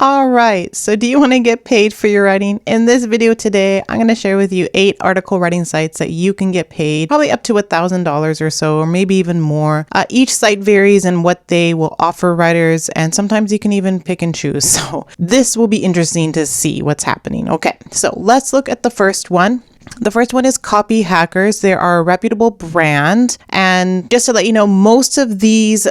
All right, so do you want to get paid for your writing? In this video today, I'm going to share with you 8 article writing sites that you can get paid, probably up to $1,000 or so, or maybe even more. Each site varies in what they will offer writers, and sometimes you can even pick and choose. So this will be interesting to see what's happening. Okay, so let's look at the first one. The first one is Copy Hackers. They are a reputable brand. And just to let you know, most of these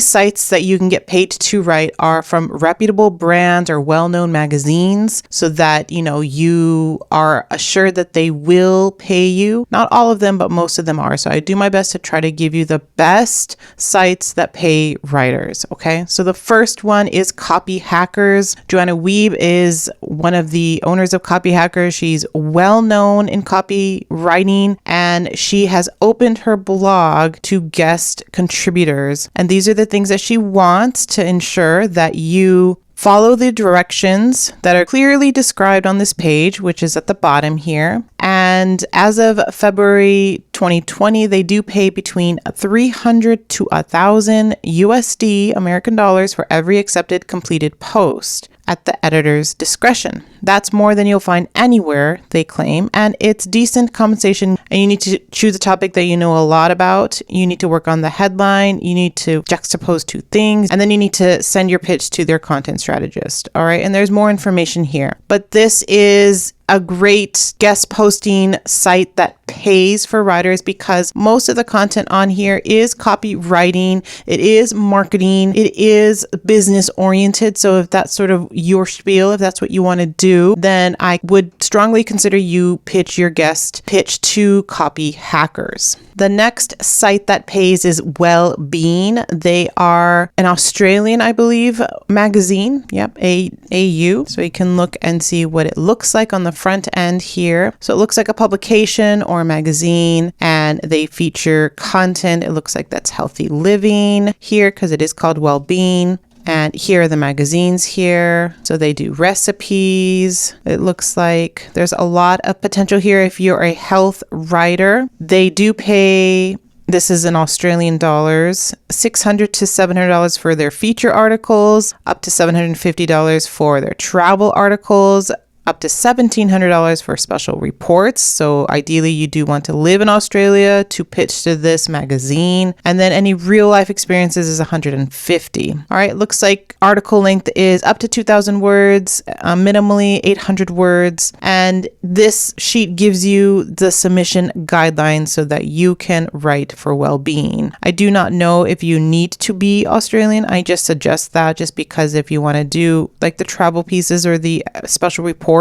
sites that you can get paid to write are from reputable brands or well-known magazines, so that, you are assured that they will pay you. Not all of them, but most of them are. So I do my best to try to give you the best sites that pay writers. Okay. So the first one is Copy Hackers. Joanna Wiebe is one of the owners of Copy Hackers. She's well-known in copywriting, and she has opened her blog to guest contributors. And these are the things that she wants to ensure that you follow the directions that are clearly described on this page, which is at the bottom here. And as of February 2020, they do pay between $300 to $1,000 USD American dollars for every accepted completed post at the editor's discretion. That's more than you'll find anywhere, they claim, and it's decent compensation. And you need to choose a topic that you know a lot about. You need to work on the headline. You need to juxtapose 2 things, and then you need to send your pitch to their content strategist. All right. And there's more information here, but this is a great guest posting site that pays for writers, because most of the content on here is copywriting, it is marketing, it is business oriented. So if that's sort of your spiel, if that's what you want to do, then I would strongly consider you pitch your guest pitch to Copy Hackers. The next site that pays is Wellbeing. They are an Australian, I believe, magazine. Yep, AU. So you can look and see what it looks like on the front end here. So it looks like a publication or a magazine, and they feature content. It looks like that's healthy living here because it is called Wellbeing. And here are the magazines here. So they do recipes. It looks like there's a lot of potential here if you're a health writer. They do pay, this is in Australian dollars, $600 to $700 for their feature articles, up to $750 for their travel articles, up to $1,700 for special reports. So ideally you do want to live in Australia to pitch to this magazine. And then any real life experiences is $150. All right. Looks like article length is up to 2,000 words, minimally 800 words. And this sheet gives you the submission guidelines so that you can write for Wellbeing. I do not know if you need to be Australian. I just suggest that just because if you want to do like the travel pieces or the special reports,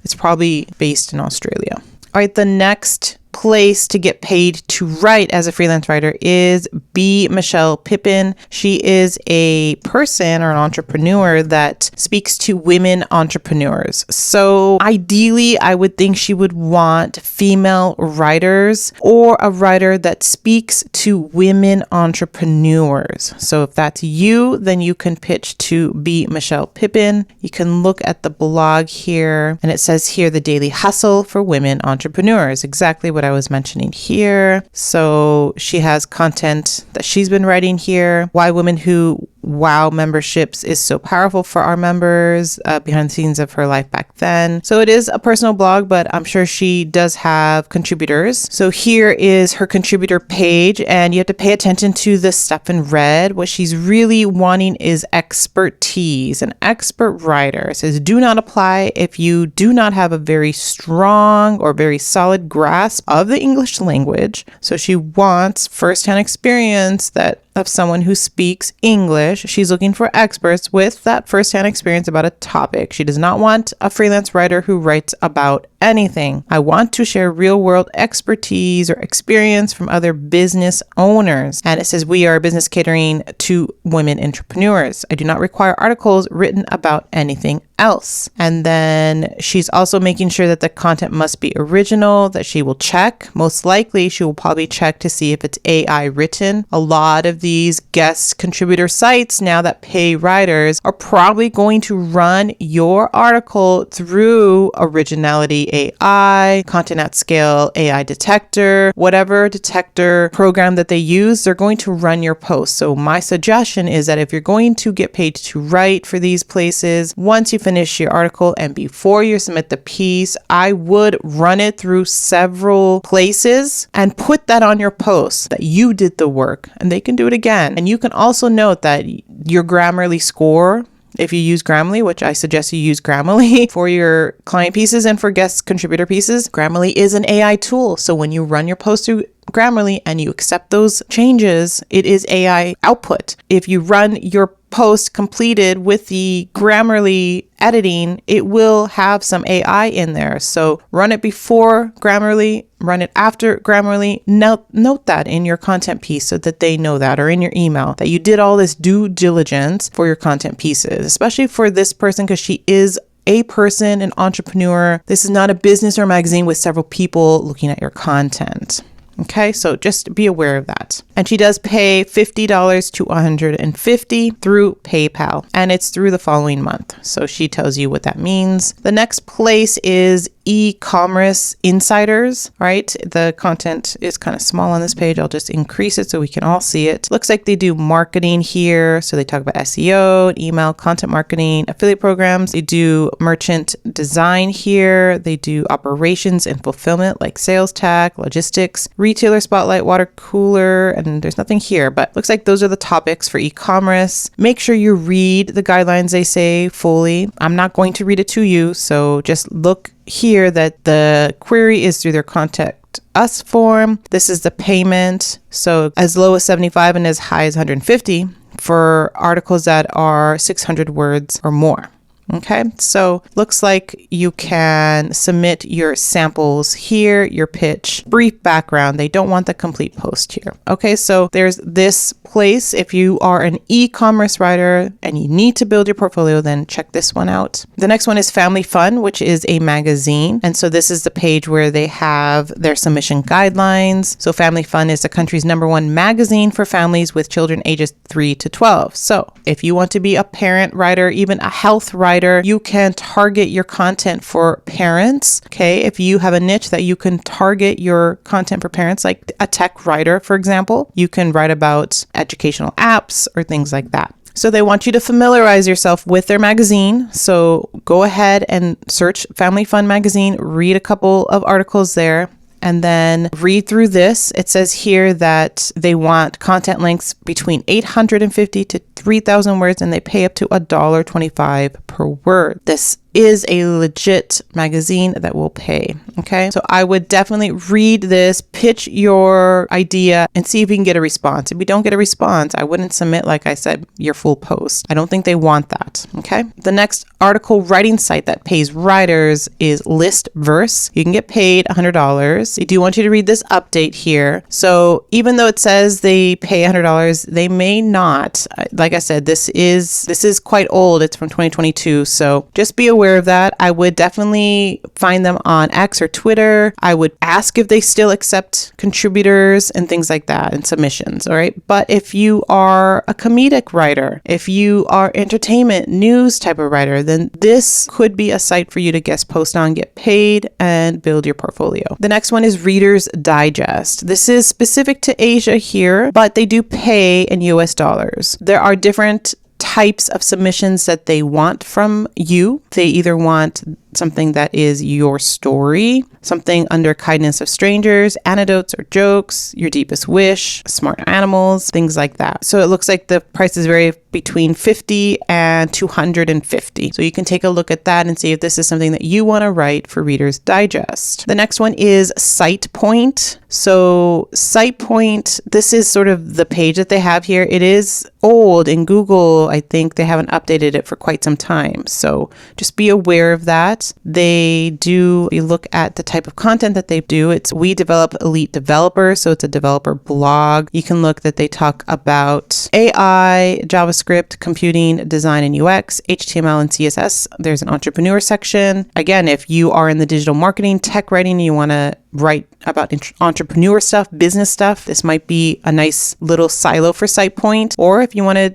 it's probably based in Australia. All right, the next place to get paid to write as a freelance writer is Michelle Pippen. She is a person or an entrepreneur that speaks to women entrepreneurs. So ideally, I would think she would want female writers or a writer that speaks to women entrepreneurs. So if that's you, then you can pitch to Michelle Pippen. You can look at the blog here, and it says here, the daily hustle for women entrepreneurs, exactly what I was mentioning here. So she has content that she's been writing here. Why Women Who Wow memberships is so powerful for our members, behind the scenes of her life back then. So it is a personal blog, but I'm sure she does have contributors. So here is her contributor page, and you have to pay attention to the stuff in red. What she's really wanting is expertise. An expert writer says do not apply if you do not have a very strong or very solid grasp of the English language. So she wants firsthand experience of someone who speaks English. She's looking for experts with that firsthand experience about a topic. She does not want a freelance writer who writes about anything. I want to share real world expertise or experience from other business owners. And it says we are business catering to women entrepreneurs. I do not require articles written about anything else. And then she's also making sure that the content must be original, that she will check. Most likely, she will probably check to see if it's AI written. A lot of these guest contributor sites now that pay writers are probably going to run your article through Originality AI, Content at Scale AI detector, whatever detector program that they use, they're going to run your post. So my suggestion is that if you're going to get paid to write for these places, once you finish your article and before you submit the piece, I would run it through several places and put that on your post that you did the work, and they can do it again. And you can also note that your Grammarly score, if you use Grammarly, which I suggest you use Grammarly for your client pieces and for guest contributor pieces, Grammarly is an AI tool. So when you run your post through Grammarly and you accept those changes, it is AI output. If you run your post completed with the Grammarly editing, it will have some AI in there. So run it before Grammarly, run it after Grammarly. Note that in your content piece so that they know that, or in your email, that you did all this due diligence for your content pieces, especially for this person because she is a person, an entrepreneur. This is not a business or magazine with several people looking at your content. Okay, so just be aware of that. And she does pay $50 to $150 through PayPal, and it's through the following month. So she tells you what that means. The next place is eCommerce Insiders, right? The content is kind of small on this page. I'll just increase it so we can all see it. Looks like they do marketing here. So they talk about SEO, email, content marketing, affiliate programs. They do merchant design here. They do operations and fulfillment like sales tech, logistics, retailer spotlight, water cooler, and there's nothing here, but looks like those are the topics for e-commerce. Make sure you read the guidelines they say fully. I'm not going to read it to you, so just look here that the query is through their contact us form. This is the payment. So as low as 75 and as high as 150 for articles that are 600 words or more. Okay, so looks like you can submit your samples here, your pitch, brief background. They don't want the complete post here. Okay, so there's this place. If you are an e-commerce writer and you need to build your portfolio, then check this one out. The next one is Family Fun, which is a magazine. And so this is the page where they have their submission guidelines. So Family Fun is the country's #1 magazine for families with children ages 3 to 12. So if you want to be a parent writer, even a health writer, you can target your content for parents. Okay, if you have a niche that you can target your content for parents, like a tech writer, for example, you can write about educational apps or things like that. So they want you to familiarize yourself with their magazine. So go ahead and search Family Fun magazine, read a couple of articles there, and then read through this. It says here that they want content lengths between 850 to 3,000 words, and they pay up to $1.25 per word. This is a legit magazine that will pay. Okay, so I would definitely read this, pitch your idea, and see if you can get a response. If you don't get a response, I wouldn't submit, like I said, your full post. I don't think they want that. Okay, the next article writing site that pays writers is Listverse. You can get paid $100. They do want you to read this update here. So even though it says they pay $100, they may not. Like I said, this is quite old. It's from 2022. So just be aware of that. I would definitely find them on X or Twitter. I would ask if they still accept contributors and things like that and submissions. All right. But if you are a comedic writer, if you are entertainment news type of writer, then this could be a site for you to guest post on, get paid, and build your portfolio. The next one is Reader's Digest. This is specific to Asia here, but they do pay in US dollars. There are different types of submissions that they want from you. They either want something that is your story, something under kindness of strangers, anecdotes or jokes, your deepest wish, smart animals, things like that. So it looks like the prices vary between $50 and $250. So you can take a look at that and see if this is something that you want to write for Reader's Digest. The next one is SitePoint. So SitePoint, this is sort of the page that they have here. It is old in Google. I think they haven't updated it for quite some time. So just be aware of that. that they do. You look at the type of content that they do. It's We Develop Elite Developers, so it's a developer blog. You can look that they talk about AI, JavaScript, computing, design and UX, HTML and CSS. There's an entrepreneur section. Again, if you are in the digital marketing, tech writing, you want to write about entrepreneur stuff, business stuff, this might be a nice little silo for SitePoint. Or if you want to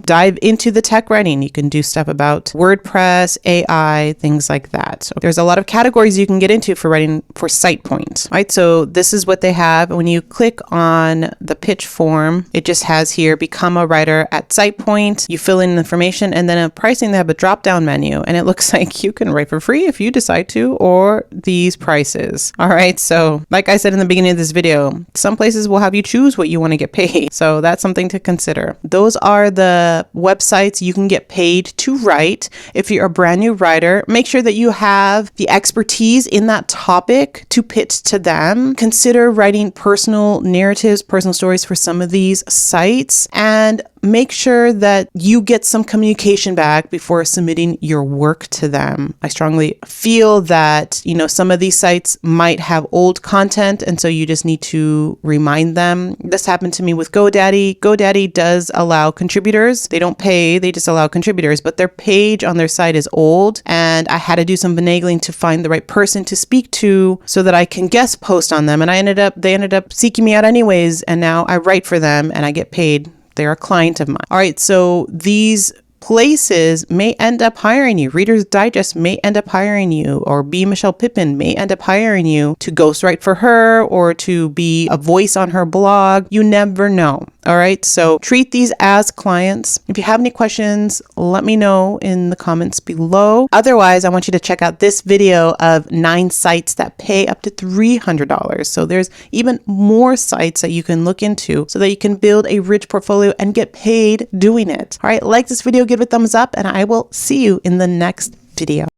dive into the tech writing, you can do stuff about WordPress, AI, things like that. So there's a lot of categories you can get into for writing for SitePoint, right? So this is what they have. When you click on the pitch form, it just has here, become a writer at SitePoint. You fill in information, and then in pricing, they have a drop-down menu, and it looks like you can write for free if you decide to, or these prices. All right. So like I said in the beginning of this video, some places will have you choose what you want to get paid. So that's something to consider. Those are the websites you can get paid to write. If you're a brand new writer, make sure that you have the expertise in that topic to pitch to them. Consider writing personal narratives, personal stories for some of these sites, and make sure that you get some communication back before submitting your work to them. I strongly feel that, some of these sites might have old content, and so you just need to remind them. This happened to me with GoDaddy. GoDaddy does allow contributors. They don't pay, they just allow contributors, but their page on their site is old, and I had to do some finagling to find the right person to speak to so that I can guest post on them. And they ended up seeking me out anyways, and now I write for them and I get paid. They're a client of mine. All right, so these places may end up hiring you. Reader's Digest may end up hiring you, or Be Michelle Pippen may end up hiring you to ghostwrite for her or to be a voice on her blog. You never know. All right, so treat these as clients. If you have any questions, let me know in the comments below. Otherwise, I want you to check out this video of 9 sites that pay up to $300. So there's even more sites that you can look into so that you can build a rich portfolio and get paid doing it. All right, like this video, give it a thumbs up, and I will see you in the next video.